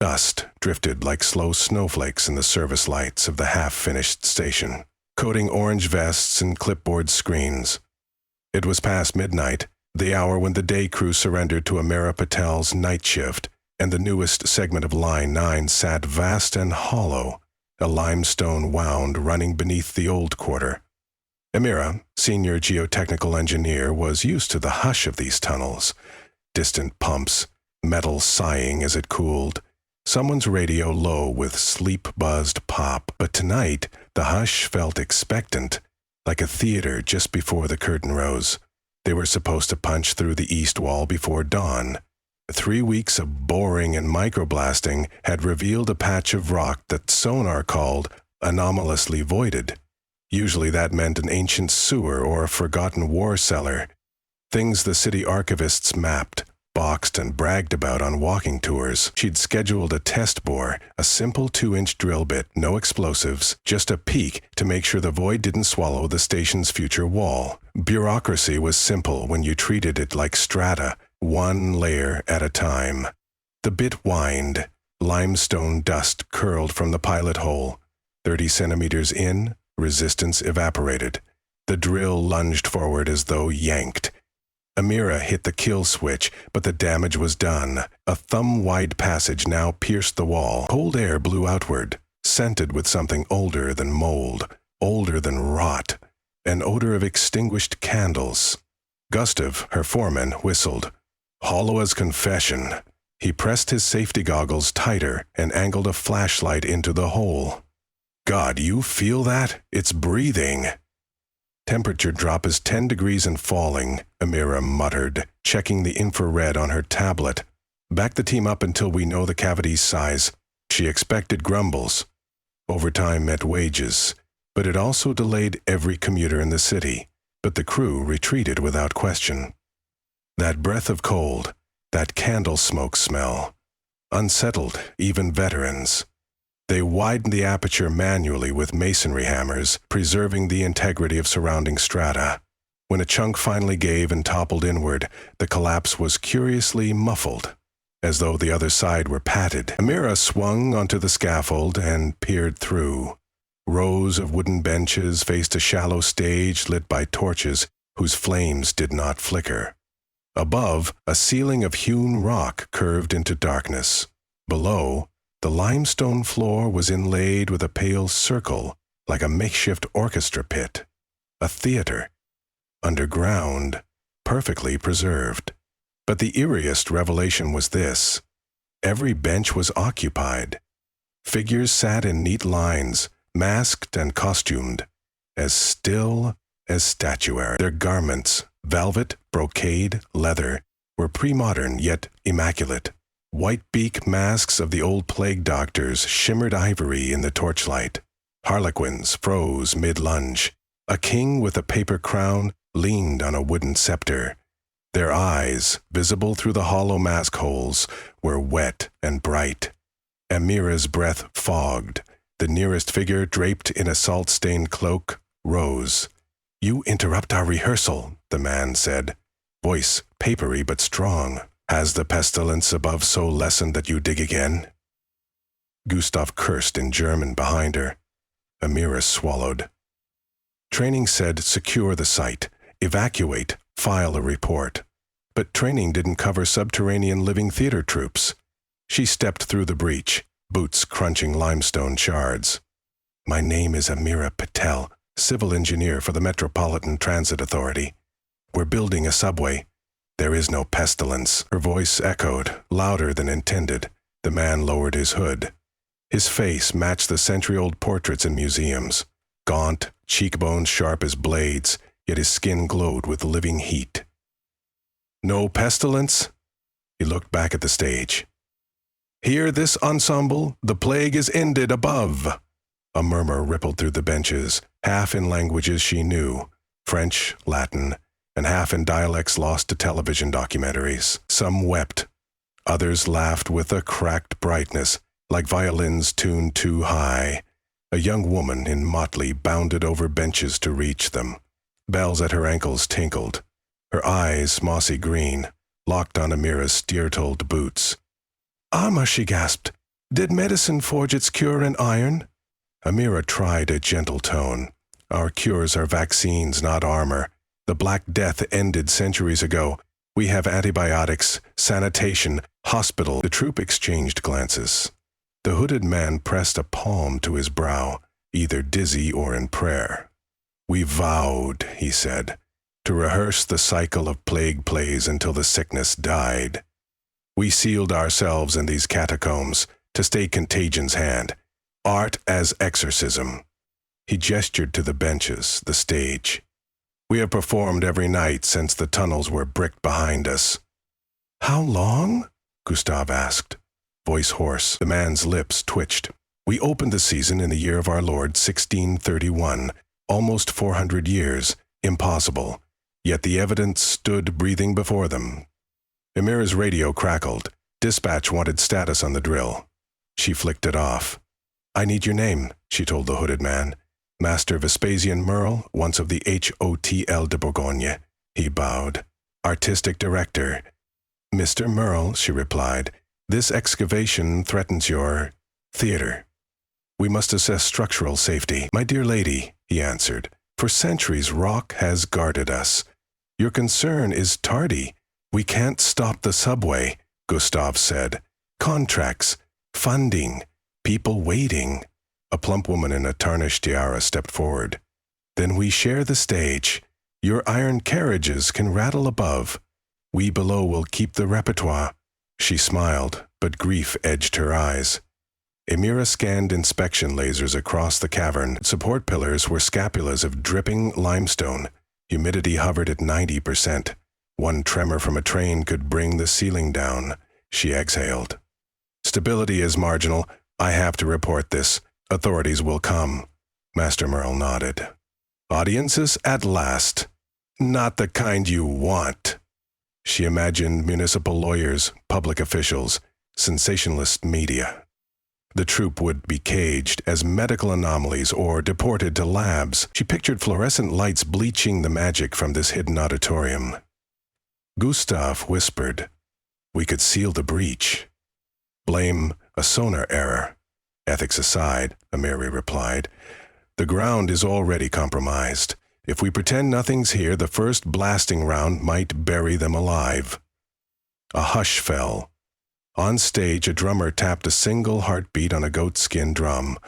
Dust drifted like slow snowflakes in the service lights of the half-finished station, coating orange vests and clipboard screens. It was past midnight, the hour when the day crew surrendered to Amira Patel's night shift, and the newest segment of Line 9 sat vast and hollow, a limestone wound running beneath the old quarter. Amira, senior geotechnical engineer, was used to the hush of these tunnels. Distant pumps, metal sighing as it cooled, someone's radio low with sleep-buzzed pop. But tonight, the hush felt expectant, like a theater just before the curtain rose. They were supposed to punch through the east wall before dawn. 3 weeks of boring and microblasting had revealed a patch of rock that sonar called anomalously voided. Usually that meant an ancient sewer or a forgotten war cellar. Things the city archivists mapped, boxed, and bragged about on walking tours. She'd scheduled a test bore, a simple 2-inch drill bit, no explosives, just a peek to make sure the void didn't swallow the station's future wall. Bureaucracy was simple when you treated it like strata, one layer at a time. The bit whined. Limestone dust curled from the pilot hole. 30 centimeters in, resistance evaporated. The drill lunged forward as though yanked. Amira hit the kill switch, but the damage was done. A thumb-wide passage now pierced the wall. Cold air blew outward, scented with something older than mold, older than rot, an odor of extinguished candles. Gustav, her foreman, whistled. Hollow as confession. He pressed his safety goggles tighter and angled a flashlight into the hole. God, you feel that? It's breathing. Temperature drop is 10 degrees and falling, Amira muttered, checking the infrared on her tablet. Back the team up until we know the cavity's size. She expected grumbles. Overtime meant wages, but it also delayed every commuter in the city. But the crew retreated without question. That breath of cold, that candle smoke smell, unsettled even veterans. They widened the aperture manually with masonry hammers, preserving the integrity of surrounding strata. When a chunk finally gave and toppled inward, the collapse was curiously muffled, as though the other side were padded. Amira swung onto the scaffold and peered through. Rows of wooden benches faced a shallow stage lit by torches whose flames did not flicker. Above, a ceiling of hewn rock curved into darkness. Below, the limestone floor was inlaid with a pale circle, like a makeshift orchestra pit. A theater. Underground, perfectly preserved. But the eeriest revelation was this. Every bench was occupied. Figures sat in neat lines, masked and costumed, as still as statuary. Their garments, velvet, brocade, leather, were pre-modern yet immaculate. White beak masks of the old plague doctors shimmered ivory in the torchlight. Harlequins froze mid-lunge. A king with a paper crown leaned on a wooden scepter. Their eyes, visible through the hollow mask holes, were wet and bright. Amira's breath fogged. The nearest figure, draped in a salt-stained cloak, rose. "You interrupt our rehearsal," the man said, voice papery but strong. "Has the pestilence above so lessened that you dig again?" Gustav cursed in German behind her. Amira swallowed. Training said secure the site, evacuate, file a report. But training didn't cover subterranean living theater troops. She stepped through the breach, boots crunching limestone shards. "My name is Amira Patel, civil engineer for the Metropolitan Transit Authority. We're building a subway. There is no pestilence." Her voice echoed, louder than intended. The man lowered his hood. His face matched the century-old portraits in museums. Gaunt, cheekbones sharp as blades, yet his skin glowed with living heat. "No pestilence?" He looked back at the stage. "Hear this ensemble? The plague is ended above." A murmur rippled through the benches, half in languages she knew, French, Latin, and half in dialects lost to television documentaries. Some wept. Others laughed with a cracked brightness, like violins tuned too high. A young woman in motley bounded over benches to reach them. Bells at her ankles tinkled. Her eyes, mossy green, locked on Amira's steer-toed boots. "Amma," she gasped. Did medicine forge its cure in iron? Amira tried a gentle tone. Our cures are vaccines, not armor. The Black Death ended centuries ago. We have antibiotics, sanitation, hospital. The troop exchanged glances. The hooded man pressed a palm to his brow, either dizzy or in prayer. We vowed, he said, to rehearse the cycle of plague plays until the sickness died. We sealed ourselves in these catacombs to stay contagion's hand. Art as exorcism. He gestured to the benches, the stage. We have performed every night since the tunnels were bricked behind us. How long? Gustave asked, voice hoarse. The man's lips twitched. We opened the season in the year of our Lord 1631, almost 400 years. Impossible. Yet the evidence stood breathing before them. Amira's radio crackled. Dispatch wanted status on the drill. She flicked it off. I need your name, she told the hooded man. Master Vespasian Merle, once of the Hotel de Bourgogne. He bowed. Artistic director. Mr. Merle, she replied, this excavation threatens your theater. We must assess structural safety. My dear lady, he answered, for centuries rock has guarded us. Your concern is tardy. We can't stop the subway, Gustave said. Contracts, funding, people waiting. A plump woman in a tarnished tiara stepped forward. Then we share the stage. Your iron carriages can rattle above. We below will keep the repertoire. She smiled, but grief edged her eyes. Amira scanned inspection lasers across the cavern. Support pillars were scapulas of dripping limestone. Humidity hovered at 90%. One tremor from a train could bring the ceiling down. She exhaled. Stability is marginal. I have to report this. Authorities will come. Master Merle nodded. Audiences at last. Not the kind you want. She imagined municipal lawyers, public officials, sensationalist media. The troupe would be caged as medical anomalies or deported to labs. She pictured fluorescent lights bleaching the magic from this hidden auditorium. Gustave whispered, we could seal the breach. Blame a sonar error. Ethics aside, Amiri replied, the ground is already compromised. If we pretend nothing's here, the first blasting round might bury them alive. A hush fell. On stage, a drummer tapped a single heartbeat on a goatskin drum.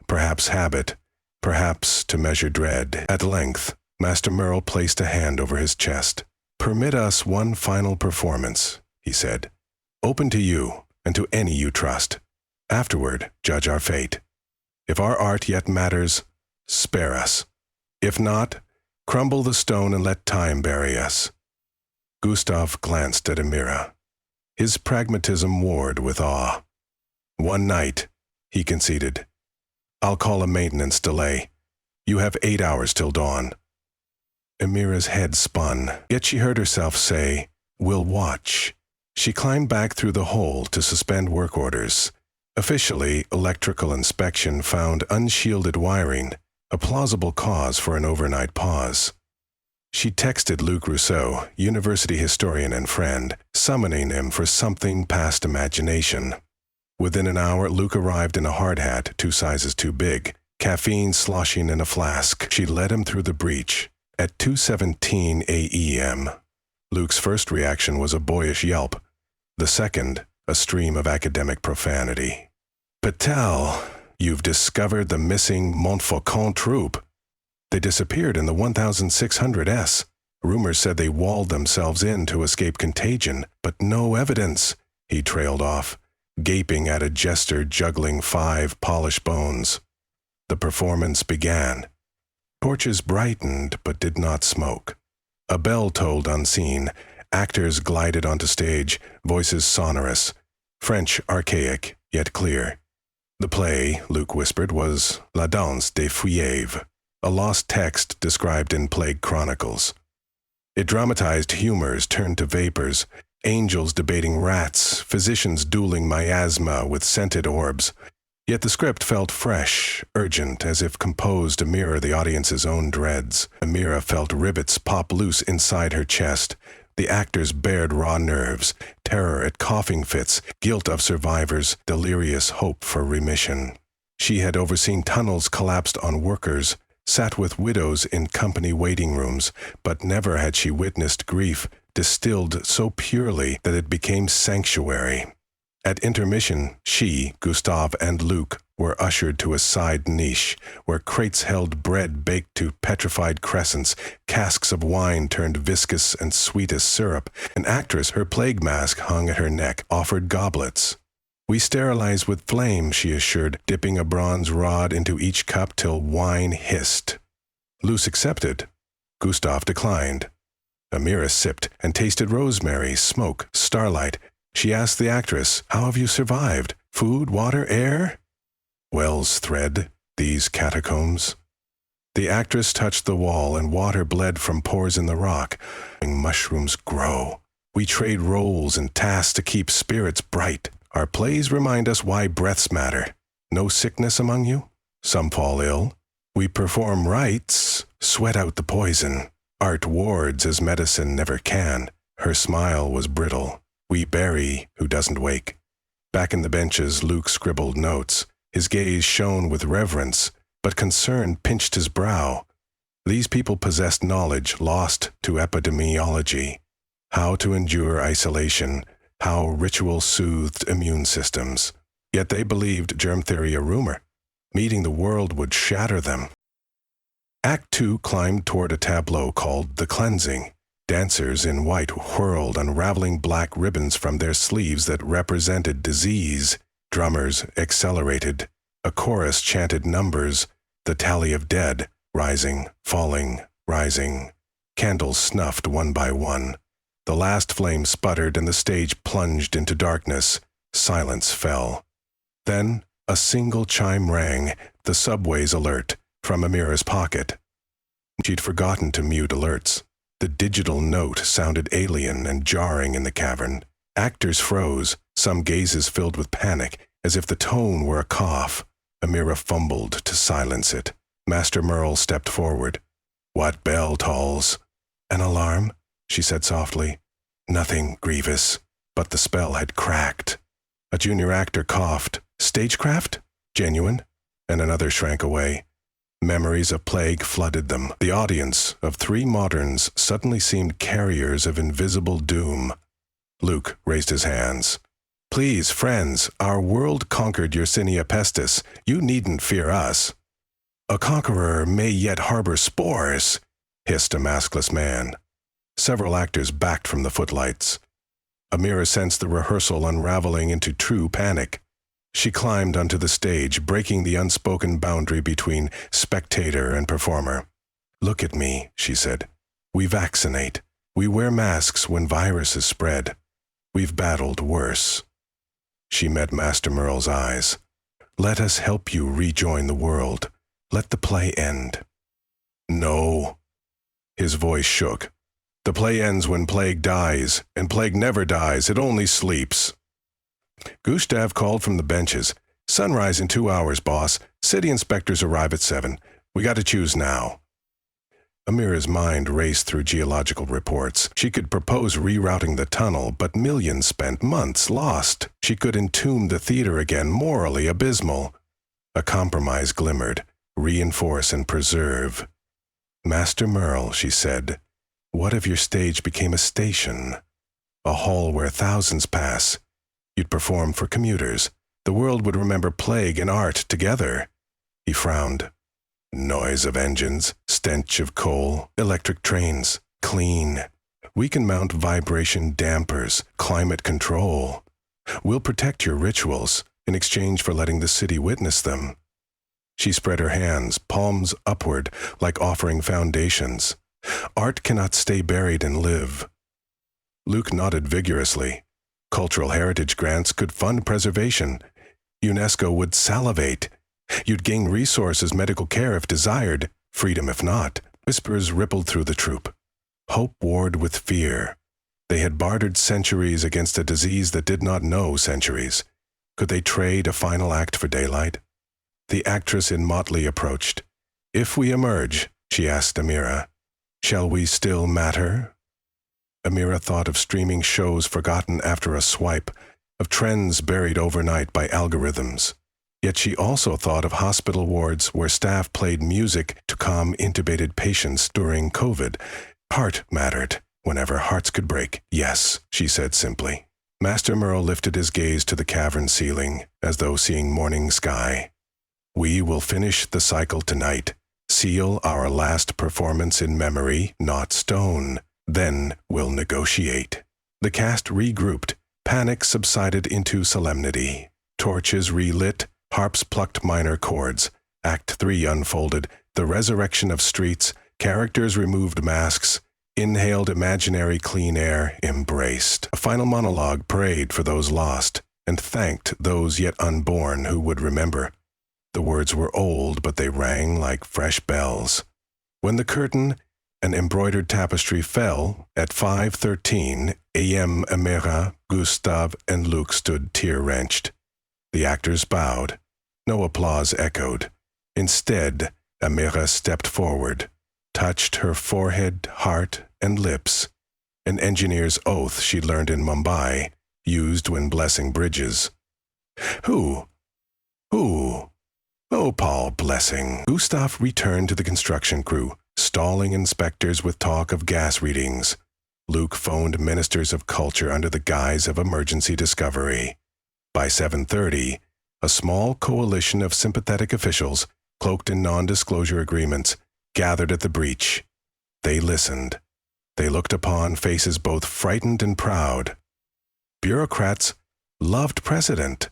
Perhaps habit, perhaps to measure dread. At length, Master Merle placed a hand over his chest. Permit us one final performance, he said. Open to you, and to any you trust. Afterward, judge our fate. If our art yet matters, spare us. If not, crumble the stone and let time bury us. Gustave glanced at Amira. His pragmatism warred with awe. One night, he conceded. I'll call a maintenance delay. You have 8 hours till dawn. Amira's head spun, yet she heard herself say, we'll watch. She climbed back through the hole to suspend work orders. Officially, electrical inspection found unshielded wiring, a plausible cause for an overnight pause. She texted Luc Rousseau, university historian and friend, summoning him for something past imagination. Within an hour, Luc arrived in a hard hat 2 sizes too big, caffeine sloshing in a flask. She led him through the breach. At 2:17 a.m., Luc's first reaction was a boyish yelp. The second, a stream of academic profanity. Patel, you've discovered the missing Montfaucon troupe. They disappeared in the 1600s. Rumors said they walled themselves in to escape contagion, but no evidence, he trailed off, gaping at a jester juggling 5 polished bones. The performance began. Torches brightened but did not smoke. A bell tolled unseen. Actors glided onto stage, voices sonorous. French archaic, yet clear. The play, Luc whispered, was La Danse des Feuilles, a lost text described in plague chronicles. It dramatized humors turned to vapors, angels debating rats, physicians dueling miasma with scented orbs. Yet the script felt fresh, urgent, as if composed to mirror the audience's own dreads. Amira felt rivets pop loose inside her chest. The actors bared raw nerves, terror at coughing fits, guilt of survivors, delirious hope for remission. She had overseen tunnels collapsed on workers, sat with widows in company waiting rooms, but never had she witnessed grief distilled so purely that it became sanctuary. At intermission, she, Gustave, and Luc were ushered to a side niche, where crates held bread baked to petrified crescents, casks of wine turned viscous and sweet as syrup. An actress, her plague mask hung at her neck, offered goblets. "We sterilize with flame," she assured, dipping a bronze rod into each cup till wine hissed. Luce accepted. Gustave declined. Amira sipped and tasted rosemary, smoke, starlight. She asked the actress, "How have you survived? Food, water, air?" "Wells thread, these catacombs." The actress touched the wall and water bled from pores in the rock. "Mushrooms grow. We trade roles and tasks to keep spirits bright. Our plays remind us why breaths matter. No sickness among you? Some fall ill. We perform rites, sweat out the poison. Art wards as medicine never can." Her smile was brittle. "We bury who doesn't wake." Back in the benches, Luke scribbled notes. His gaze shone with reverence, but concern pinched his brow. These people possessed knowledge lost to epidemiology. How to endure isolation, how ritual soothed immune systems. Yet they believed germ theory a rumor. Meeting the world would shatter them. Act 2 climbed toward a tableau called The Cleansing. Dancers in white whirled, unraveling black ribbons from their sleeves that represented disease. Drummers accelerated. A chorus chanted numbers, the tally of dead, rising, falling, rising. Candles snuffed one by one. The last flame sputtered and the stage plunged into darkness. Silence fell. Then a single chime rang, the subway's alert, from Amira's pocket. She'd forgotten to mute alerts. The digital note sounded alien and jarring in the cavern. Actors froze, some gazes filled with panic, as if the tone were a cough. Amira fumbled to silence it. Master Merle stepped forward. "What bell tolls?" "An alarm," she said softly. "Nothing grievous." But the spell had cracked. A junior actor coughed. "Stagecraft? Genuine?" And another shrank away. Memories of plague flooded them. The audience of 3 moderns suddenly seemed carriers of invisible doom. Luke raised his hands. "Please, friends, our world conquered Yersinia pestis. You needn't fear us." "A conqueror may yet harbor spores," hissed a maskless man. Several actors backed from the footlights. Amira sensed the rehearsal unraveling into true panic. She climbed onto the stage, breaking the unspoken boundary between spectator and performer. "Look at me," she said. "We vaccinate. We wear masks when viruses spread. We've battled worse." She met Master Merle's eyes. "Let us help you rejoin the world. Let the play end." "No." His voice shook. "The play ends when plague dies, and plague never dies, it only sleeps." Gustave called from the benches. "Sunrise in 2 hours, boss. City inspectors arrive at 7. We got to choose now." Amira's mind raced through geological reports. She could propose rerouting the tunnel, but millions spent, months lost. She could entomb the theater again, morally abysmal. A compromise glimmered. Reinforce and preserve. "Master Merle," she said, "what if your stage became a station? A hall where thousands pass. You'd perform for commuters. The world would remember plague and art together." He frowned. "Noise of engines, stench of coal, electric trains, clean. We can mount vibration dampers, climate control. We'll protect your rituals in exchange for letting the city witness them." She spread her hands, palms upward, like offering foundations. "Art cannot stay buried and live." Luke nodded vigorously. Cultural heritage grants could fund preservation. UNESCO would salivate. You'd gain resources, medical care if desired, freedom if not. Whispers rippled through the troupe. Hope warred with fear. They had bartered centuries against a disease that did not know centuries. Could they trade a final act for daylight? The actress in motley approached. "If we emerge," she asked Amira, "shall we still matter?" Amira thought of streaming shows forgotten after a swipe, of trends buried overnight by algorithms. Yet she also thought of hospital wards where staff played music to calm intubated patients during COVID. Heart mattered, whenever hearts could break. Yes, she said simply. Master Merle lifted his gaze to the cavern ceiling, as though seeing morning sky. We will finish the cycle tonight, seal our last performance in memory, not stone. Then we'll negotiate. The cast regrouped. Panic subsided into solemnity. Torches relit. Harps plucked minor chords. Act 3 unfolded. The resurrection of streets. Characters removed masks. Inhaled imaginary clean air. Embraced. A final monologue prayed for those lost and thanked those yet unborn who would remember. The words were old, but they rang like fresh bells. When the curtain, an embroidered tapestry, fell at 5:13 a.m., Amira, Gustave, and Luc stood tear-wrenched. The actors bowed. No applause echoed. Instead, Amira stepped forward, touched her forehead, heart, and lips, an engineer's oath she learned in Mumbai, used when blessing bridges. Who? Oh, Paul blessing. Gustave returned to the construction crew, stalling inspectors with talk of gas readings. Luc phoned ministers of culture under the guise of emergency discovery. By 7:30, a small coalition of sympathetic officials, cloaked in non-disclosure agreements, gathered at the breach. They listened. They looked upon faces both frightened and proud. Bureaucrats loved precedent,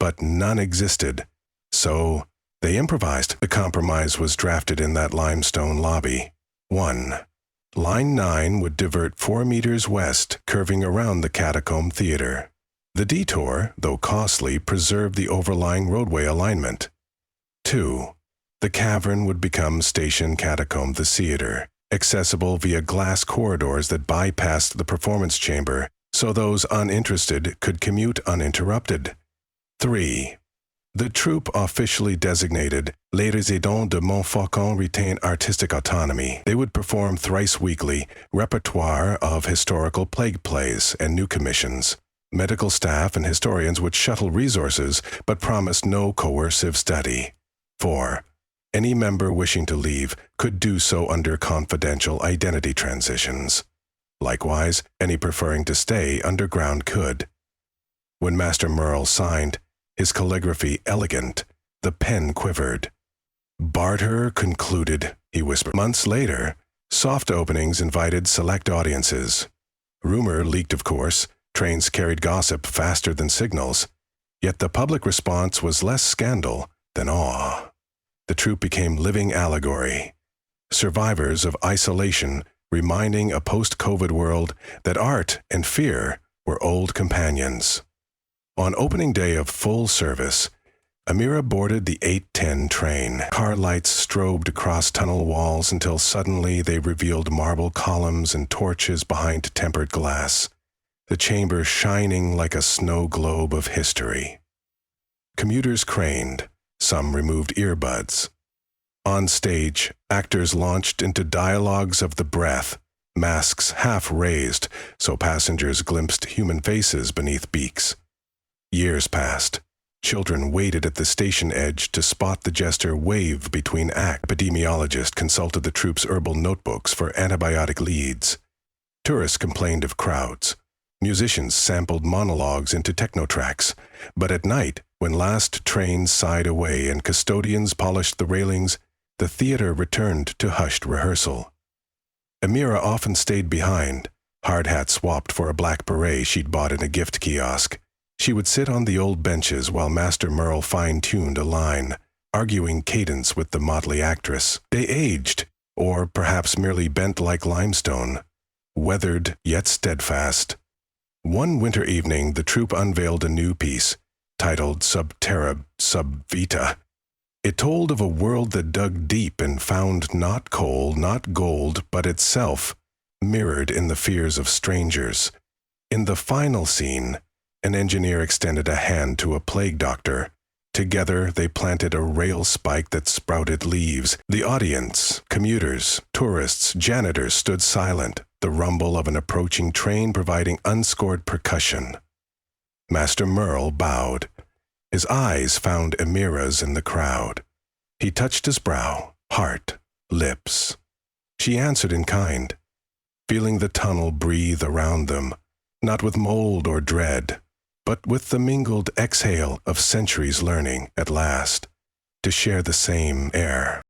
but none existed. So they improvised. The compromise was drafted in that limestone lobby. 1. Line 9 would divert 4 meters west, curving around the Catacomb Theater. The detour, though costly, preserved the overlying roadway alignment. 2. The cavern would become Station Catacomb the theater, accessible via glass corridors that bypassed the performance chamber, so those uninterested could commute uninterrupted. 3. The troupe, officially designated Les Résidents de Montfaucon, retain artistic autonomy. They would perform thrice weekly, repertoire of historical plague plays and new commissions. Medical staff and historians would shuttle resources, but promised no coercive study. 4. Any member wishing to leave could do so under confidential identity transitions. Likewise, any preferring to stay underground could. When Master Merle signed, his calligraphy elegant, the pen quivered. Barter concluded, he whispered. Months later, soft openings invited select audiences. Rumor leaked, of course. Trains carried gossip faster than signals. Yet the public response was less scandal than awe. The troupe became living allegory. Survivors of isolation, reminding a post-COVID world that art and fear were old companions. On opening day of full service, Amira boarded the 8:10 train. Car lights strobed across tunnel walls until suddenly they revealed marble columns and torches behind tempered glass, the chamber shining like a snow globe of history. Commuters craned. Some removed earbuds. On stage, actors launched into dialogues of the breath, masks half raised so passengers glimpsed human faces beneath beaks. Years passed. Children waited at the station edge to spot the jester wave between acts. Epidemiologists consulted the troupe's herbal notebooks for antibiotic leads. Tourists complained of crowds. Musicians sampled monologues into techno tracks. But at night, when last trains sighed away and custodians polished the railings, the theater returned to hushed rehearsal. Amira often stayed behind, hard hat swapped for a black beret she'd bought in a gift kiosk. She would sit on the old benches while Master Merle fine-tuned a line, arguing cadence with the motley actress. They aged, or perhaps merely bent like limestone, weathered yet steadfast. One winter evening, the troupe unveiled a new piece, titled Sub Terra Sub Vita. It told of a world that dug deep and found not coal, not gold, but itself, mirrored in the fears of strangers. In the final scene, an engineer extended a hand to a plague doctor, Together, they planted a rail spike that sprouted leaves. The audience, commuters, tourists, janitors stood silent, the rumble of an approaching train providing unscored percussion. Master Merle bowed. His eyes found Emira's in the crowd. He touched his brow, heart, lips. She answered in kind, feeling the tunnel breathe around them, not with mold or dread, but with the mingled exhale of centuries learning, at last, to share the same air.